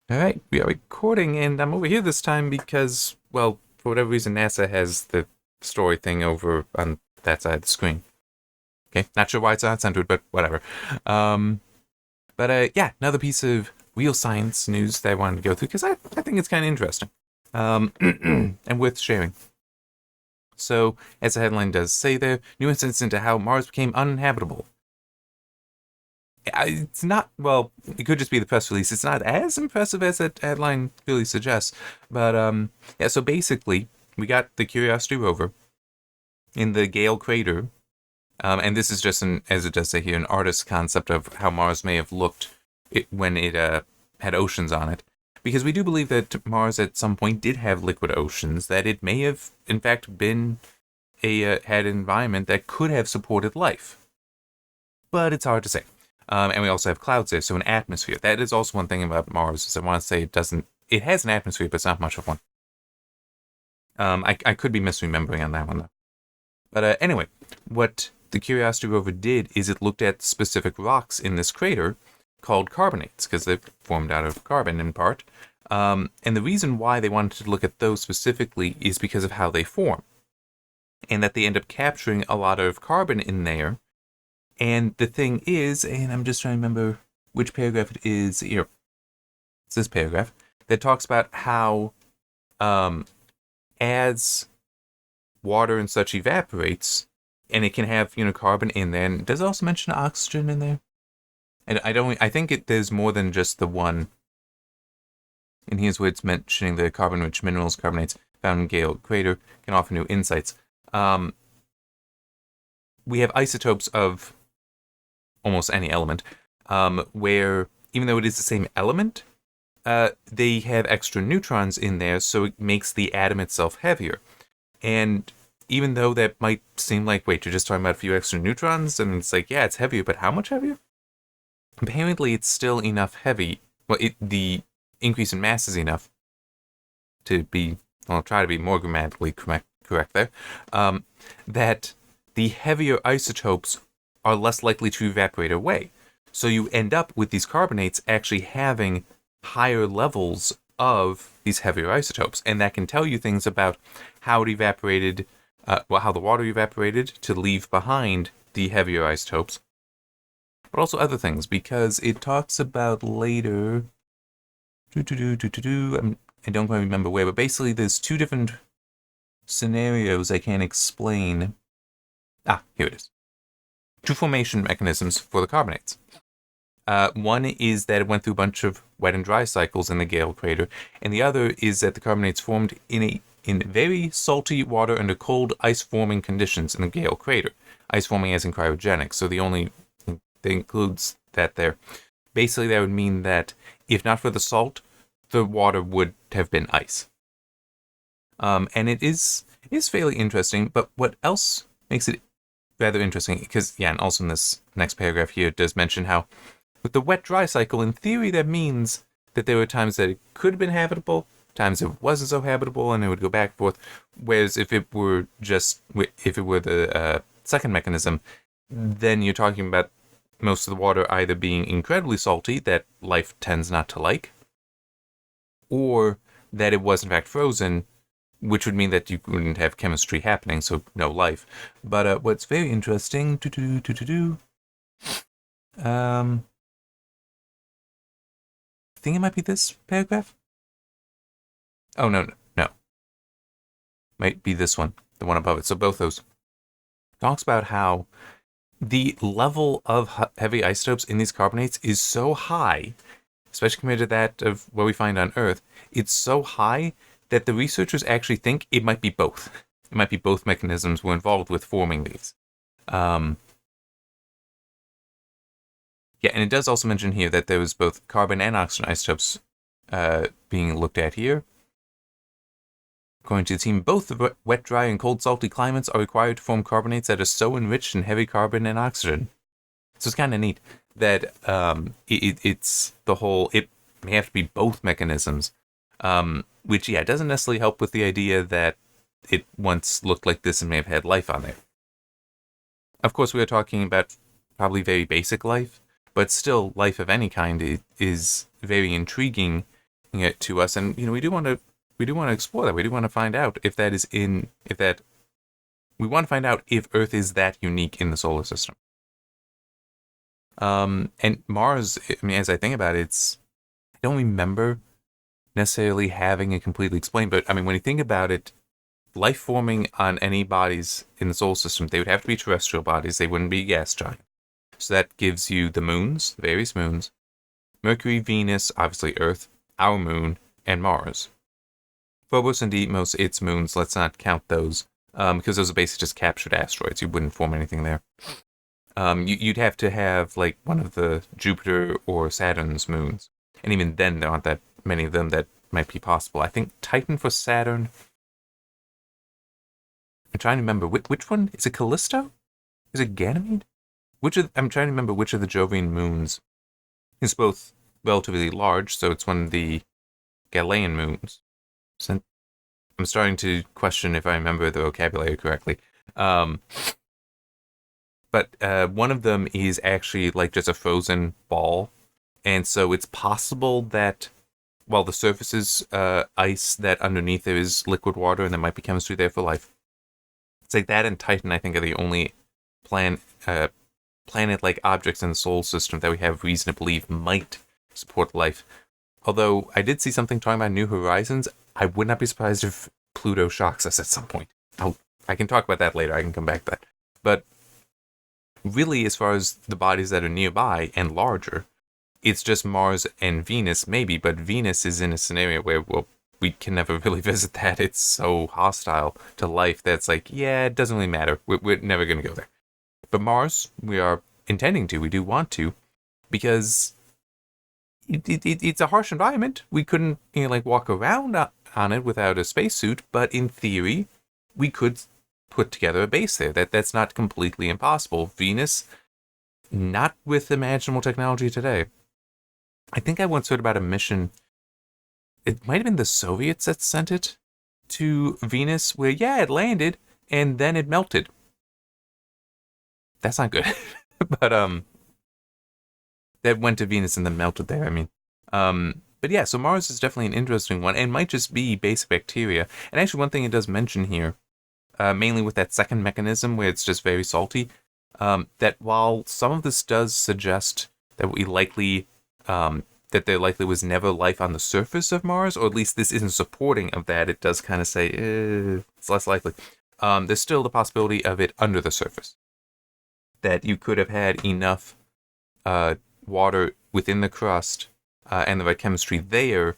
All right, we are recording, and I'm over here this time because, well, for whatever reason, NASA has the story thing over on that side of the screen. Okay, not sure why it's not centered, but whatever. Um, yeah, another piece of real science news that I wanted to go through because I think it's kind of interesting and worth sharing. So, as the headline does say there, new insights into how Mars became uninhabitable. It's not, well, it could just be the press release. It's not as impressive as that headline really suggests. But, yeah, so basically, we got the Curiosity rover in the Gale Crater. And this is just, as it does say here, an artist's concept of how Mars may have looked when it had oceans on it. Because we do believe that Mars at some point did have liquid oceans, that it may have, in fact, been had an environment that could have supported life. But it's hard to say. And we also have clouds there, so an atmosphere. That is also one thing about Mars, is I want to say it has an atmosphere, but it's not much of one. I could be misremembering on that one, though. But anyway, what the Curiosity rover did is it looked at specific rocks in this crater called carbonates, because they're formed out of carbon in part. And the reason why they wanted to look at those specifically is because of how they form. And that they end up capturing a lot of carbon in there. And the thing is, and I'm just trying to remember which paragraph it is here. It's this paragraph that talks about how as water and such evaporates, and it can have carbon in there. And does it also mention oxygen in there? And I think there's more than just the one. And here's where it's mentioning the carbon-rich minerals, carbonates found in Gale Crater can offer new insights. We have isotopes of almost any element, where even though it is the same element, they have extra neutrons in there, so it makes the atom itself heavier. And even though that might seem like, wait, you're just talking about a few extra neutrons, and it's like, yeah, it's heavier, but how much heavier? Apparently, it's still enough heavy. Well, the increase in mass is enough to be, I'll try to be more grammatically correct there, that the heavier isotopes are less likely to evaporate away. So you end up with these carbonates actually having higher levels of these heavier isotopes. And that can tell you things about how it evaporated, how the water evaporated to leave behind the heavier isotopes. But also other things, because it talks about later. I don't quite remember where, but basically there's two different scenarios I can't explain. Here it is. Two formation mechanisms for the carbonates. One is that it went through a bunch of wet and dry cycles in the Gale Crater, and the other is that the carbonates formed in very salty water under cold ice-forming conditions in the Gale Crater. Ice forming as in cryogenic, so the only thing that includes that there. Basically, that would mean that if not for the salt, the water would have been ice. And it is fairly interesting, but what else makes it rather interesting, because, yeah, and also in this next paragraph here, it does mention how with the wet-dry cycle, in theory, that means that there were times that it could have been habitable, times it wasn't so habitable, and it would go back and forth. Whereas if it were the second mechanism, then you're talking about most of the water either being incredibly salty, that life tends not to like, or that it was in fact frozen, which would mean that you wouldn't have chemistry happening, so no life. But what's very interesting, I think it might be this paragraph. Oh, no. Might be this one, the one above it. So both those. Talks about how the level of heavy isotopes in these carbonates is so high, especially compared to that of what we find on Earth. It's so high that the researchers actually think it might be both. It might be both mechanisms were involved with forming these. Yeah, and it does also mention here that there was both carbon and oxygen isotopes being looked at here. According to the team, both the wet, dry, and cold, salty climates are required to form carbonates that are so enriched in heavy carbon and oxygen. So it's kind of neat that it's the whole, it may have to be both mechanisms, which, yeah, doesn't necessarily help with the idea that it once looked like this and may have had life on there. Of course, we are talking about probably very basic life, but still, life of any kind is very intriguing it to us, and we do want to explore that. We do want to find out if that is we want to find out if Earth is that unique in the solar system. And Mars, I mean, as I think about it, I don't remember necessarily having it completely explained, but I mean, when you think about it, life forming on any bodies in the solar system, they would have to be terrestrial bodies. They wouldn't be gas giant. So that gives you the moons, the various moons, Mercury, Venus, obviously Earth, our moon, and Mars. Phobos and Deimos, its moons, let's not count those, because those are basically just captured asteroids. You wouldn't form anything there. You'd have to have like one of the Jupiter or Saturn's moons. And even then, there aren't that many of them that might be possible. I think Titan for Saturn. I'm trying to remember which one is it. Callisto? Is it Ganymede? I'm trying to remember which of the Jovian moons is both relatively large. So it's one of the Galilean moons. So I'm starting to question if I remember the vocabulary correctly. But one of them is actually like just a frozen ball. And so it's possible that while the surface is ice, that underneath there is liquid water and there might be chemistry there for life. It's like that and Titan, I think, are the only planet-like objects in the solar system that we have reason to believe might support life. Although I did see something talking about New Horizons. I would not be surprised if Pluto shocks us at some point. I can talk about that later. I can come back to that. But really, as far as the bodies that are nearby and larger, it's just Mars and Venus, maybe, but Venus is in a scenario where, well, we can never really visit that. It's so hostile to life that's like, yeah, it doesn't really matter. We're never going to go there. But Mars, we are intending to. We do want to, because it's a harsh environment. We couldn't, walk around on it without a spacesuit, but in theory, we could put together a base there. That's not completely impossible. Venus, not with imaginable technology today. I think I once heard about a mission. It might have been the Soviets that sent it to Venus, where, yeah, it landed, and then it melted. That's not good. But, that went to Venus and then melted there, I mean. But yeah, so Mars is definitely an interesting one, and might just be basic bacteria. And actually, one thing it does mention here, mainly with that second mechanism, where it's just very salty, that while some of this does suggest that that there likely was never life on the surface of Mars, or at least this isn't supporting of that, it does kind of say, it's less likely. There's still the possibility of it under the surface. That you could have had enough water within the crust and the right chemistry there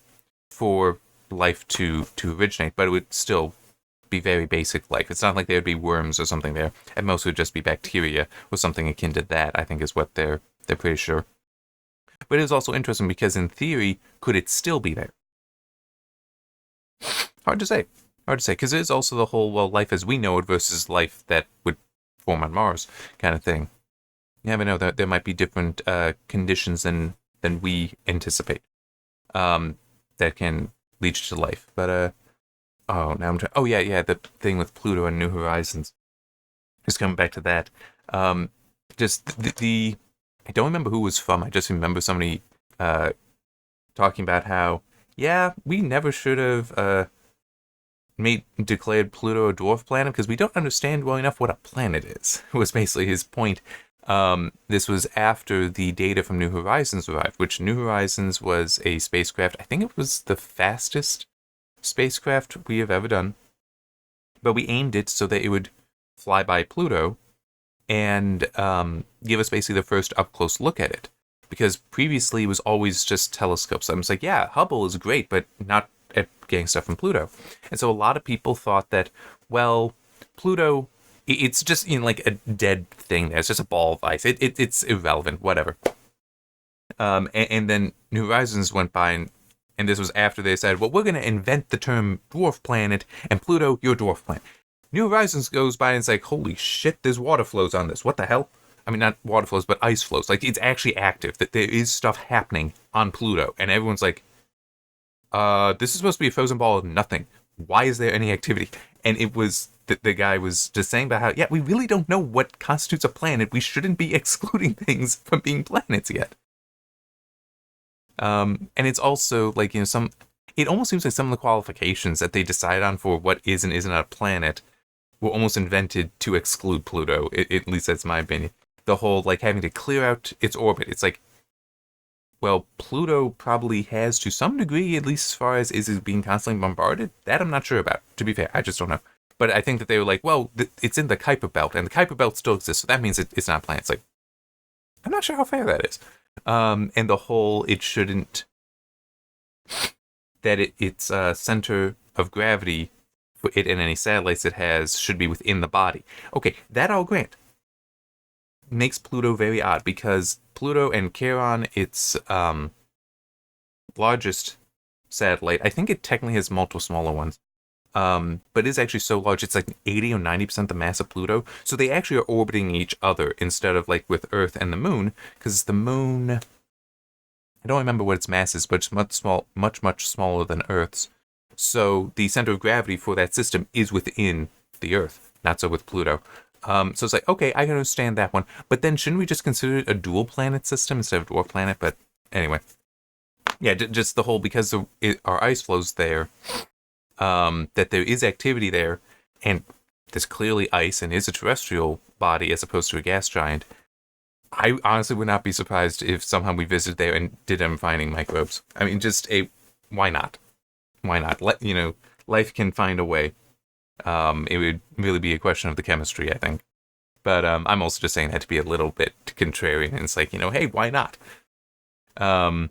for life to originate, but it would still be very basic life. It's not like there would be worms or something there. At most, it would just be bacteria or something akin to that, I think is what they're pretty sure. But it is also interesting because, in theory, could it still be there? Hard to say, because there's also the whole, well, life as we know it versus life that would form on Mars kind of thing. You never know, there might be different conditions than we anticipate that can lead to life. But, now I'm trying. Oh, yeah, the thing with Pluto and New Horizons. Just coming back to that. Just the I don't remember who it was from. I just remember somebody talking about how, yeah, we never should have declared Pluto a dwarf planet because we don't understand well enough what a planet is, was basically his point. This was after the data from New Horizons arrived, which New Horizons was a spacecraft. I think it was the fastest spacecraft we have ever done. But we aimed it so that it would fly by Pluto and give us basically the first up-close look at it. Because previously it was always just telescopes. I was like, yeah, Hubble is great, but not at getting stuff from Pluto. And so a lot of people thought that, well, Pluto, it's just like a dead thing there. It's just a ball of ice. It's irrelevant, whatever. And then New Horizons went by, and this was after they said, well, we're going to invent the term dwarf planet, and Pluto, your dwarf planet. New Horizons goes by and it's like, holy shit, there's water flows on this. What the hell? I mean, not water flows, but ice flows. Like, it's actually active, that there is stuff happening on Pluto. And everyone's like, this is supposed to be a frozen ball of nothing. Why is there any activity? And it was, the guy was just saying about how, yeah, we really don't know what constitutes a planet. We shouldn't be excluding things from being planets yet. And it's also like, it almost seems like some of the qualifications that they decide on for what is and isn't a planet were almost invented to exclude Pluto. At least that's my opinion. The whole like having to clear out its orbit. It's like, well, Pluto probably has to some degree, at least as far as is it being constantly bombarded. That I'm not sure about. To be fair, I just don't know. But I think that they were like, well, it's in the Kuiper Belt, and the Kuiper Belt still exists, so that means it's not a planet. It's like, I'm not sure how fair that is. And the whole, it shouldn't, that its center of gravity for it and any satellites it has should be within the body. Okay, that I'll grant. Makes Pluto very odd because Pluto and Charon, its largest satellite, I think it technically has multiple smaller ones, but is actually so large it's like 80 or 90% the mass of Pluto. So they actually are orbiting each other instead of like with Earth and the Moon, because the Moon, I don't remember what its mass is, but it's much smaller than Earth's. So the center of gravity for that system is within the Earth, not so with Pluto. So it's like, okay, I can understand that one. But then shouldn't we just consider it a dual planet system instead of dwarf planet? But anyway. Yeah, just the whole, because our ice flows there, that there is activity there, and there's clearly ice and is a terrestrial body as opposed to a gas giant. I honestly would not be surprised if somehow we visited there and did end up finding microbes. I mean, why not? Why not? Life can find a way. It would really be a question of the chemistry, I think. But I'm also just saying that to be a little bit contrarian. And it's like, hey, why not? I'm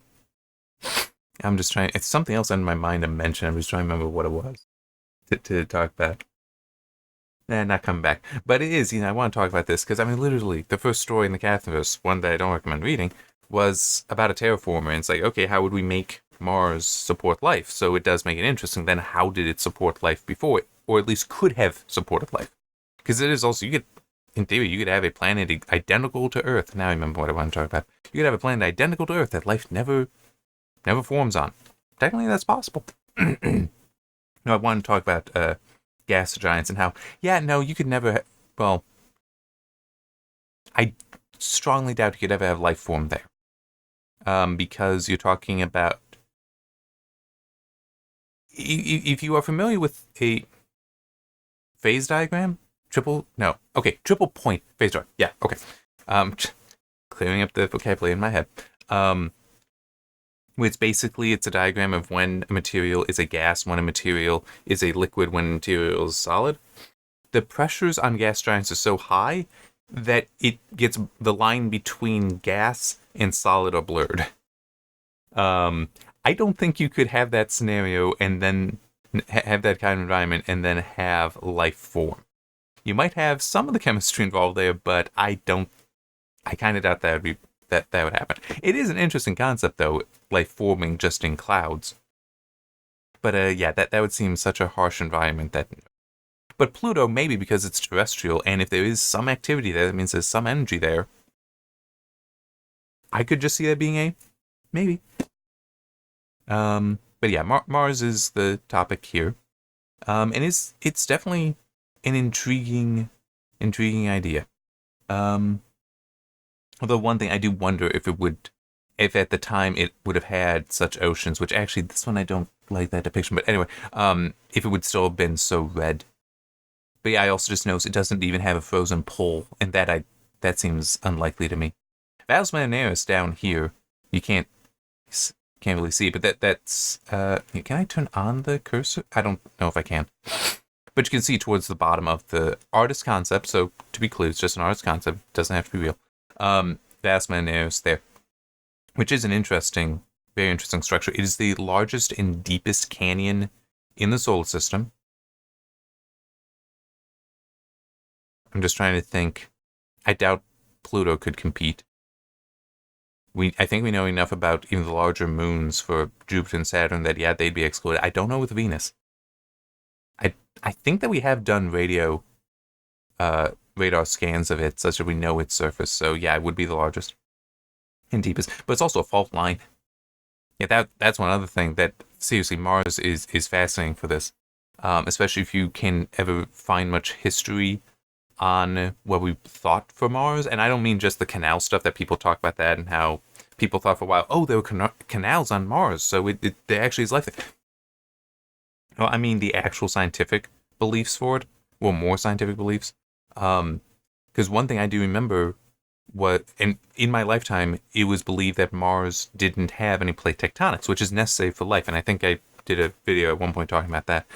just trying. It's something else in my mind to mention. I'm just trying to remember what it was to talk about. Not coming back. But it is, I want to talk about this because, I mean, literally, the first story in the Catherverse, one that I don't recommend reading, was about a terraformer. And it's like, okay, how would we make Mars support life? So it does make it interesting. Then how did it support life before it? Or at least could have supported life? Because it is also, in theory, you could have a planet identical to Earth. Now I remember what I want to talk about. You could have a planet identical to Earth that life never forms on. Technically, that's possible. No, I want to talk about gas giants and how, you could never, well, I strongly doubt you could ever have life form there. Because you're talking about, if you are familiar with a phase diagram, triple point phase diagram, yeah, okay. Clearing up the vocabulary in my head. It's a diagram of when a material is a gas, when a material is a liquid, when a material is solid. The pressures on gas giants are so high that it gets the line between gas and solid are blurred. I don't think you could have that scenario and then have that kind of environment and then have life form. You might have some of the chemistry involved there, but I kind of doubt that would happen. It is an interesting concept, though, life forming just in clouds. But that would seem such a harsh environment that. But Pluto, maybe because it's terrestrial, and if there is some activity there, that means there's some energy there. I could just see that being a maybe. But yeah, Mars is the topic here, and it's definitely an intriguing idea. Although one thing I do wonder if at the time it would have had such oceans, which actually this one I don't like that depiction, but anyway, if it would still have been so red. But yeah, I also just noticed it doesn't even have a frozen pole, and that seems unlikely to me. Valles Marineris down here, you can't really see, but that's can I turn on the cursor? I don't know if I can. But you can see towards the bottom of the artist concept, so to be clear, it's just an artist concept, it doesn't have to be real. Valles Marineris there, which is an very interesting structure. It is the largest and deepest canyon in the solar system. I'm just trying to think. I doubt Pluto could compete. I think we know enough about even the larger moons for Jupiter and Saturn that, they'd be excluded. I don't know with Venus. I think that we have done radar scans of it such that we know its surface. So it would be the largest and deepest. But it's also a fault line. Yeah, that's one other thing that, seriously, Mars is fascinating for this. Especially if you can ever find much history on what we thought for Mars. And I don't mean just the canal stuff that people talk about that and how people thought for a while, oh, there were canals on Mars, so there actually is life there. Well, I mean, the actual scientific beliefs for it, well, more scientific beliefs. Because one thing I do remember and in my lifetime, it was believed that Mars didn't have any plate tectonics, which is necessary for life. And I think I did a video at one point talking about that.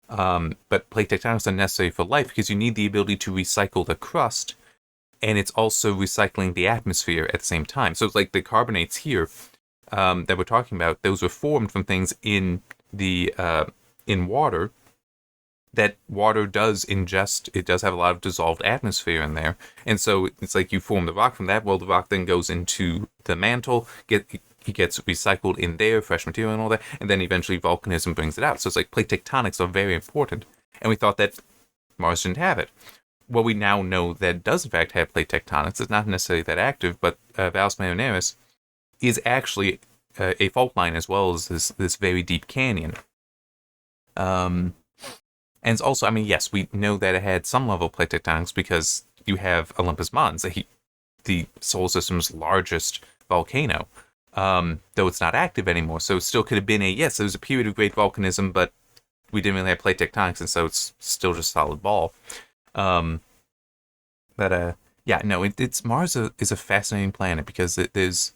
But plate tectonics are necessary for life because you need the ability to recycle the crust, and it's also recycling the atmosphere at the same time. So it's like the carbonates here that we're talking about; those were formed from things in water. That water does ingest. It does have a lot of dissolved atmosphere in there, and so it's like you form the rock from that. Well, the rock then goes into the mantle. It gets recycled in there, fresh material and all that, and then eventually volcanism brings it out. So it's like plate tectonics are very important, and we thought that Mars didn't have it. Well, we now know that it does in fact have plate tectonics. It's not necessarily that active, but Valles Marineris is actually a fault line as well as this very deep canyon. And it's also, I mean, yes, we know that it had some level of plate tectonics because you have Olympus Mons, the solar system's largest volcano, though it's not active anymore. So it still could have been yes, there was a period of great volcanism, but we didn't really have plate tectonics, and so it's still just solid ball. Yeah, no, it's Mars is a fascinating planet because there's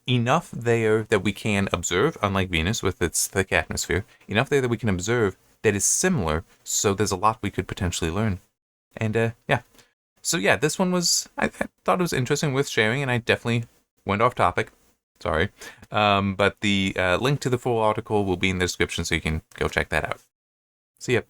enough there that we can observe, unlike Venus with its thick atmosphere, enough there that we can observe that is similar, so there's a lot we could potentially learn. And yeah. So yeah, this one I thought it was interesting, worth sharing, and I definitely went off topic. Sorry. But the link to the full article will be in the description, so you can go check that out. See ya.